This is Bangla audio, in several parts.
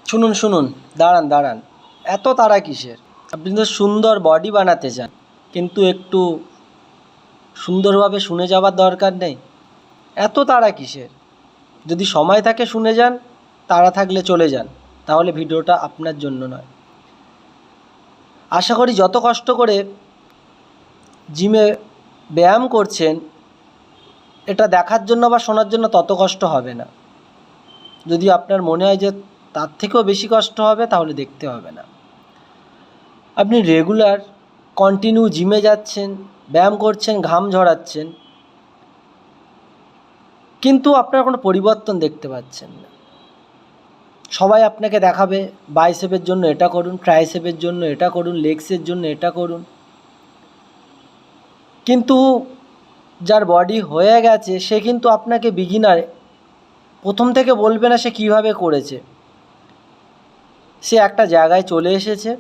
শুনুন শুনুন, দাঁড়ান দাঁড়ান, এত তাড়া কিসের? আপনি তো সুন্দর বডি বানাতে চান, কিন্তু একটু সুন্দরভাবে শুনে যাওয়ার দরকার নেই? এত তাড়া কিসের? যদি সময় থাকে শুনে যান, তাড়া থাকলে চলে যান, তাহলে ভিডিওটা আপনার জন্য নয়। আশা করি যত কষ্ট করে জিমে ব্যায়াম করছেন, এটা দেখার জন্য বা শোনার জন্য তত কষ্ট হবে না। যদি আপনার মনে হয় যে তার থেকেও বেশি কষ্ট হবে, তাহলে দেখতে হবে না। আপনি রেগুলার কন্টিনিউ জিমে যাচ্ছেন, ব্যায়াম করছেন, ঘাম ঝরাচ্ছেন, কিন্তু আপনার কোনো পরিবর্তন দেখতে পাচ্ছেন না। সবাই আপনাকে দেখাবে বাইসেপের জন্য এটা করুন, ট্রাইসেপের জন্য এটা করুন, লেগসের জন্য এটা করুন, কিন্তু যার বডি হয়ে গেছে সে কিন্তু আপনাকে বিগিনার প্রথম থেকে বলবে না সে কীভাবে করেছে। সে একটা জায়গায় চলে এসেছে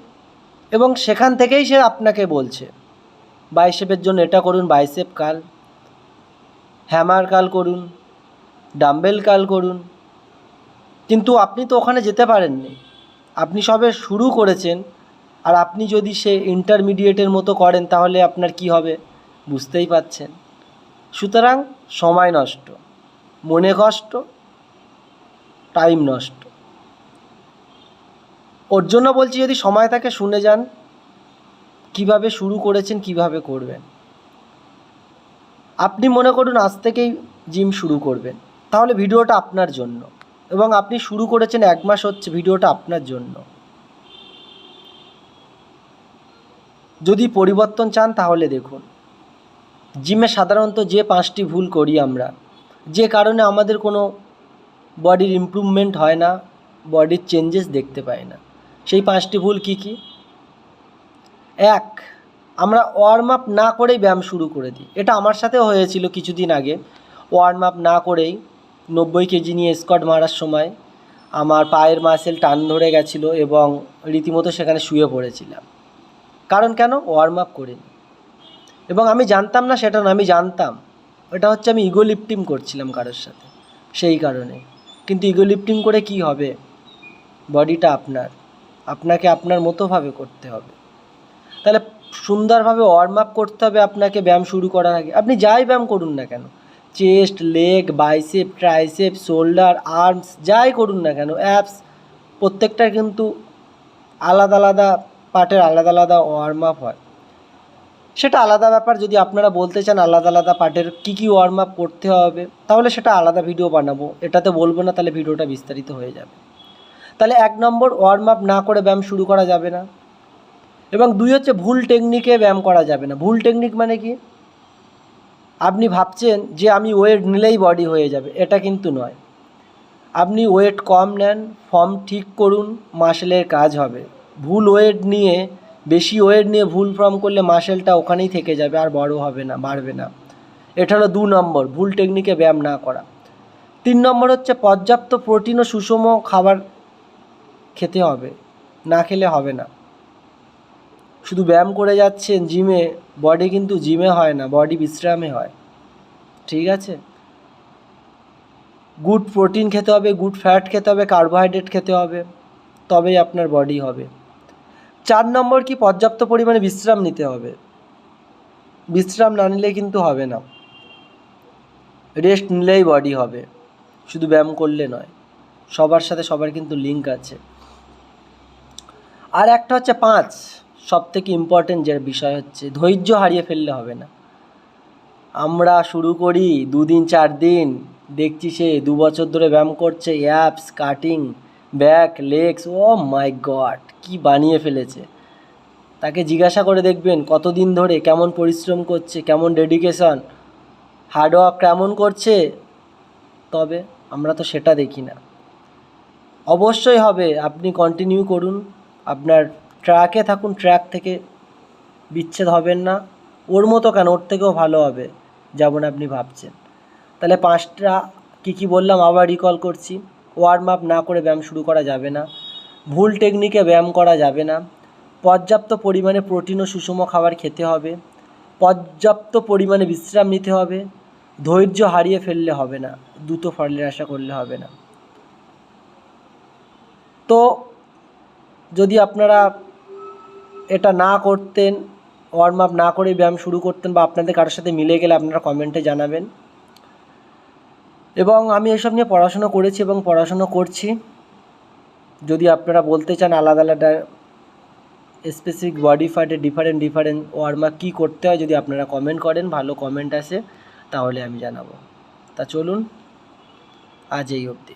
এবং সেখান থেকেই সে আপনাকে বলছে বাইসেপের জন্য এটা করুন, বাইসেপ কাল, হ্যামার কাল করুন, ডাম্বেল কাল করুন, কিন্তু আপনি তো ওখানে যেতে পারেননি। আপনি সবে শুরু করেছেন, আর আপনি যদি সে ইন্টারমিডিয়েটের মতো করেন তাহলে আপনার কি হবে বুঝতেই পাচ্ছেন। সুতরাং সময় নষ্ট, মনে কষ্ট, টাইম নষ্ট। ওর জন্য বলছি, যদি সময় থাকে শুনে যান কিভাবে শুরু করেছেন, কিভাবে করবেন। আপনি মনে করুন আজ থেকেই জিম শুরু করবেন, তাহলে ভিডিওটা আপনার জন্য, এবং আপনি শুরু করেছেন 1 মাস হচ্ছে, ভিডিওটা আপনার জন্য। যদি পরিবর্তন চান তাহলে দেখুন, জিমে সাধারণত যে 5টি ভুল করি আমরা, যে কারণে আমাদের কোনো বডির ইমপ্রুভমেন্ট হয় না, বডির চেঞ্জেস দেখতে পাই না, সেই 5টি ভুল কী কী? 1, আমরা ওয়ার্ম আপ না করেই ব্যায়াম শুরু করে দিই। এটা আমার সাথেও হয়েছিল কিছুদিন আগে। ওয়ার্ম আপ না করেই 90 কেজি নিয়ে স্কোয়াট মারার সময় আমার পায়ের মাসেল টান ধরে গেছিলো এবং রীতিমতো সেখানে শুয়ে পড়েছিলাম। কারণ কেন? ওয়ার্ম আপ করিনি। এবং আমি জানতাম না সেটা না, আমি জানতাম ওটা হচ্ছে আমি ইগো লিফটিং করছিলাম কারোর সাথে, সেই কারণে। কিন্তু ইগো লিফটিং করে কি হবে? বডিটা আপনার, আপনাকে আপনার মতোভাবে করতে হবে। তাহলে সুন্দরভাবে ওয়ার্ম আপ করতে হবে আপনাকে ব্যায়াম শুরু করার আগে। আপনি যাই ব্যায়াম করুন না কেন, chest, leg, bicep, tricep, shoulder, arms, যাই করুন না কেন, অ্যাপস, প্রত্যেকটার কিন্তু আলাদা আলাদা পার্টের আলাদা আলাদা ওয়ার্ম আপ হয়। সেটা আলাদা ব্যাপার। যদি আপনারা বলতে চান আলাদা আলাদা পার্টের কী কী ওয়ার্ম আপ করতে হবে, তাহলে সেটা আলাদা ভিডিও বানাবো, এটাতে বলবো না, তাহলে ভিডিওটা বিস্তারিত হয়ে যাবে। তাহলে 1 নম্বর, ওয়ার্ম আপ না করে ব্যায়াম শুরু করা যাবে না। এবং 2 হচ্ছে ভুল টেকনিকে ব্যায়াম করা যাবে না। ভুল টেকনিক মানে কি? আপনি ভাবছেন যে আমি ওয়েট নিলেই বডি হয়ে যাবে, এটা কিন্তু নয়। আপনি ওয়েট কম নেন, ফর্ম ঠিক করুন, মাসেলের কাজ হবে। ভুল ওয়েট নিয়ে, বেশি ওয়েট নিয়ে ভুল ফর্ম করলে মাসেলটা ওখানেই থেকে যাবে, আর বড় হবে না, বাড়বে না। এটা হলো 2 নম্বর, ভুল টেকনিকে ব্যায়াম না করা। 3 নম্বর হচ্ছে পর্যাপ্ত প্রোটিন ও সুষম খাবার খেতে হবে, না খেলে হবে না। শুধু ব্যায়াম করে যাচ্ছেন জিমে, বডি কিন্তু জিমে হয় না, বডি বিশ্রামে হয়, ঠিক আছে? গুড প্রোটিন খেতে হবে, গুড ফ্যাট খেতে হবে, কার্বোহাইড্রেট খেতে হবে, তবেই আপনার বডি হবে। 4 নম্বর কি? পর্যাপ্ত পরিমাণে বিশ্রাম নিতে হবে। বিশ্রাম না নিলে কিন্তু হবে না, রেস্ট নিলেই বডি হবে, শুধু ব্যায়াম করলে নয়। সবার সাথে সবার কিন্তু লিঙ্ক আছে। আর একটা হচ্ছে 5, সবথেকে ইম্পর্টেন্ট যে বিষয় হচ্ছে ধৈর্য হারিয়ে ফেললে হবে না। আমরা শুরু করি 2 দিন 4 দিন, দেখছি সে 2 বছর ধরে ব্যায়াম করছে, অ্যাপস, কাটিং, ব্যাক, লেগস, ও মাই গড, কি বানিয়ে ফেলেছে। তাকে জিজ্ঞাসা করে দেখবেন কতদিন ধরে, কেমন পরিশ্রম করছে, কেমন ডেডিকেশন, হার্ডওয়ার্ক কেমন করছে, তবে আমরা তো সেটা দেখি না। অবশ্যই হবে, আপনি কন্টিনিউ করুন, আপনার ট্র্যাকে থাকুন, ট্র্যাক থেকে বিচ্ছেদ হবেন না। ওর মতো কেন, ওর থেকেও ভালো হবে যেমন আপনি ভাবছেন। তাহলে 5টা কী বললাম আবার রিকল করছি। ওয়ার্ম আপ না করে ব্যায়াম শুরু করা যাবে না, ভুল টেকনিকে ব্যায়াম করা যাবে না, পর্যাপ্ত পরিমাণে প্রোটিন ও সুষম খাবার খেতে হবে, পর্যাপ্ত পরিমাণে বিশ্রাম নিতে হবে, ধৈর্য হারিয়ে ফেললে হবে না, দ্রুত ফলের আশা করলে হবে না। তো যদি আপনারা এটা না করতেন, ওয়ার্ম আপ না করে ব্যায়াম শুরু করতেন, বা আপনাদের কারোর সাথে মিলে গেলে আপনারা কমেন্টে জানাবেন। এবং আমি এসব নিয়ে পড়াশুনো করেছি এবং পড়াশুনো করছি। যদি আপনারা বলতে চান আলাদা আলাদা স্পেসিফিক বডি পার্টে ডিফারেন্ট ওয়ার্ম আপ কী করতে হয়, যদি আপনারা কমেন্ট করেন, ভালো কমেন্ট আসে, তাহলে আমি জানাবো। তা চলুন, আজ এই অবধি।